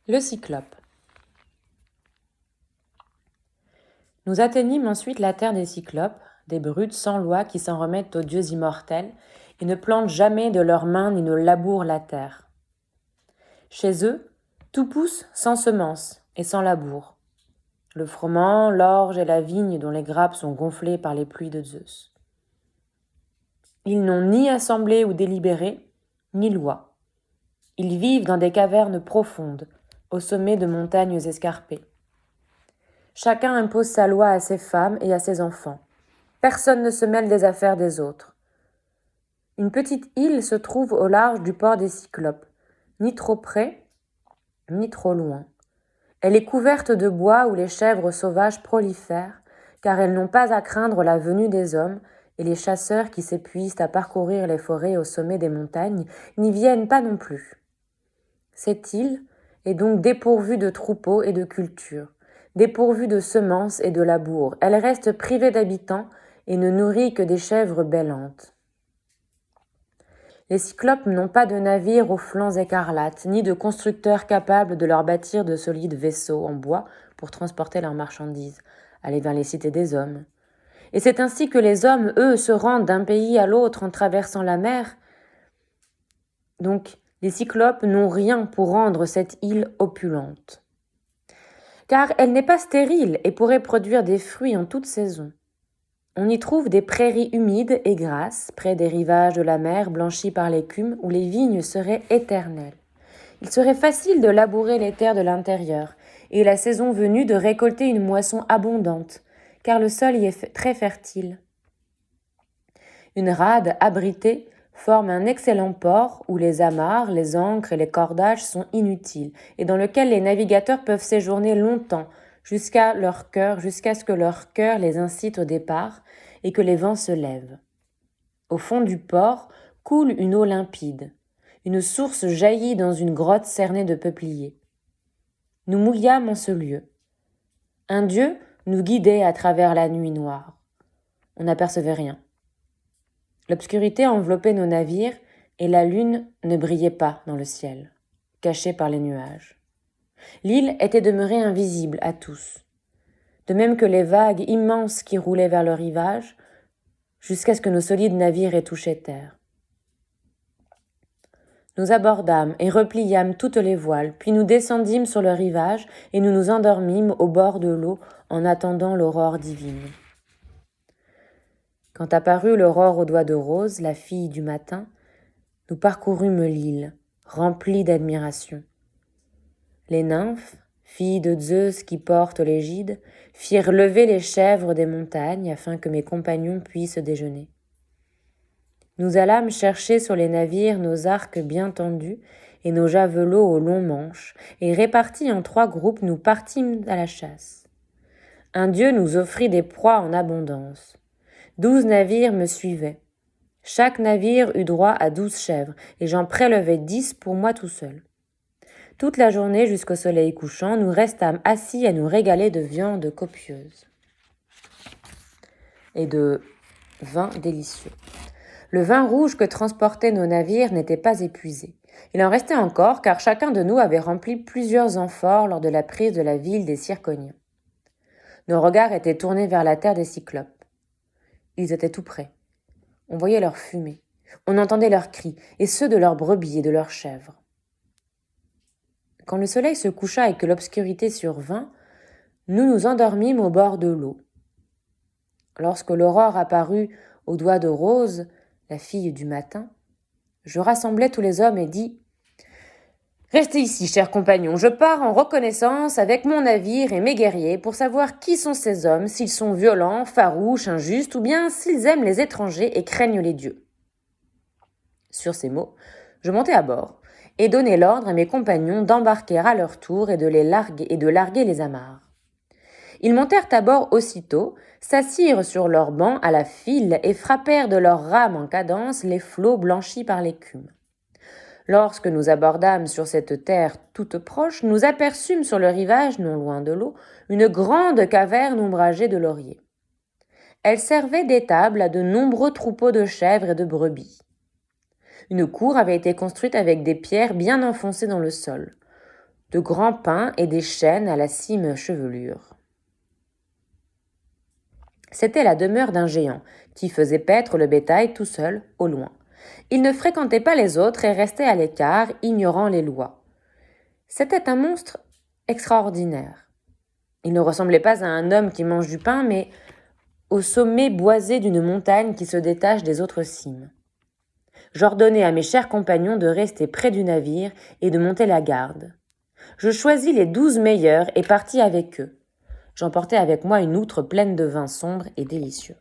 Le Cyclope. Nous atteignîmes ensuite la terre des Cyclopes, des brutes sans loi qui s'en remettent aux dieux immortels et ne plantent jamais de leurs mains ni ne labourent la terre. Chez eux, tout pousse sans semence et sans labour. Le froment, l'orge et la vigne dont les grappes sont gonflées par les pluies de Zeus. Ils n'ont ni assemblée ou délibéré, ni loi. Ils vivent dans des cavernes profondes, au sommet de montagnes escarpées. Chacun impose sa loi à ses femmes et à ses enfants. Personne ne se mêle des affaires des autres. Une petite île se trouve au large du port des Cyclopes, ni trop près, ni trop loin. Elle est couverte de bois où les chèvres sauvages prolifèrent, car elles n'ont pas à craindre la venue des hommes, et les chasseurs qui s'épuisent à parcourir les forêts au sommet des montagnes n'y viennent pas non plus. Cette île est donc dépourvue de troupeaux et de culture, dépourvue de semences et de labour. Elle reste privée d'habitants et ne nourrit que des chèvres bêlantes. Les Cyclopes n'ont pas de navires aux flancs écarlates, ni de constructeurs capables de leur bâtir de solides vaisseaux en bois pour transporter leurs marchandises, aller vers les cités des hommes. Et c'est ainsi que les hommes, eux, se rendent d'un pays à l'autre en traversant la mer. Donc, les Cyclopes n'ont rien pour rendre cette île opulente. Car elle n'est pas stérile et pourrait produire des fruits en toute saison. On y trouve des prairies humides et grasses, près des rivages de la mer blanchis par l'écume, où les vignes seraient éternelles. Il serait facile de labourer les terres de l'intérieur, et la saison venue de récolter une moisson abondante, car le sol y est très fertile. Une rade abritée forme un excellent port où les amarres, les ancres et les cordages sont inutiles, et dans lequel les navigateurs peuvent séjourner longtemps, jusqu'à ce que leur cœur les incite au départ et que les vents se lèvent. Au fond du port coule une eau limpide. Une source jaillit dans une grotte cernée de peupliers. Nous mouillâmes en ce lieu. Un dieu nous guidait à travers la nuit noire. On n'apercevait rien. L'obscurité enveloppait nos navires et la lune ne brillait pas dans le ciel, cachée par les nuages. L'île était demeurée invisible à tous, de même que les vagues immenses qui roulaient vers le rivage, jusqu'à ce que nos solides navires aient touché terre. Nous abordâmes et repliâmes toutes les voiles, puis nous descendîmes sur le rivage et nous nous endormîmes au bord de l'eau en attendant l'aurore divine. Quand apparut l'aurore aux doigts de rose, la fille du matin, nous parcourûmes l'île, remplie d'admiration. Les nymphes, filles de Zeus qui portent l'égide, firent lever les chèvres des montagnes afin que mes compagnons puissent déjeuner. Nous allâmes chercher sur les navires nos arcs bien tendus et nos javelots aux longs manches, et répartis en 3 groupes, nous partîmes à la chasse. Un dieu nous offrit des proies en abondance. 12 navires me suivaient. Chaque navire eut droit à 12 chèvres, et j'en prélevai 10 pour moi tout seul. Toute la journée jusqu'au soleil couchant, nous restâmes assis à nous régaler de viande copieuse et de vin délicieux. Le vin rouge que transportaient nos navires n'était pas épuisé. Il en restait encore, car chacun de nous avait rempli plusieurs amphores lors de la prise de la ville des Circoniens. Nos regards étaient tournés vers la terre des Cyclopes. Ils étaient tout près. On voyait leur fumée, on entendait leurs cris, et ceux de leurs brebis et de leurs chèvres. Quand le soleil se coucha et que l'obscurité survint, nous nous endormîmes au bord de l'eau. Lorsque l'aurore apparut aux doigts de Rose, la fille du matin, je rassemblai tous les hommes et dis « Restez ici, chers compagnons, je pars en reconnaissance avec mon navire et mes guerriers pour savoir qui sont ces hommes, s'ils sont violents, farouches, injustes, ou bien s'ils aiment les étrangers et craignent les dieux. » Sur ces mots, je montai à bord et donnai l'ordre à mes compagnons d'embarquer à leur tour et de larguer les amarres. Ils montèrent à bord aussitôt, s'assirent sur leurs bancs à la file et frappèrent de leurs rames en cadence les flots blanchis par l'écume. Lorsque nous abordâmes sur cette terre toute proche, nous aperçûmes sur le rivage, non loin de l'eau, une grande caverne ombragée de lauriers. Elle servait d'étable à de nombreux troupeaux de chèvres et de brebis. Une cour avait été construite avec des pierres bien enfoncées dans le sol. de grands pins et des chênes à la cime chevelure. C'était la demeure d'un géant, qui faisait paître le bétail tout seul, au loin. Il ne fréquentait pas les autres et restait à l'écart, ignorant les lois. C'était un monstre extraordinaire. Il ne ressemblait pas à un homme qui mange du pain, mais au sommet boisé d'une montagne qui se détache des autres cimes. J'ordonnai à mes chers compagnons de rester près du navire et de monter la garde. Je choisis les 12 meilleurs et partis avec eux. J'emportai avec moi une outre pleine de vin sombre et délicieux.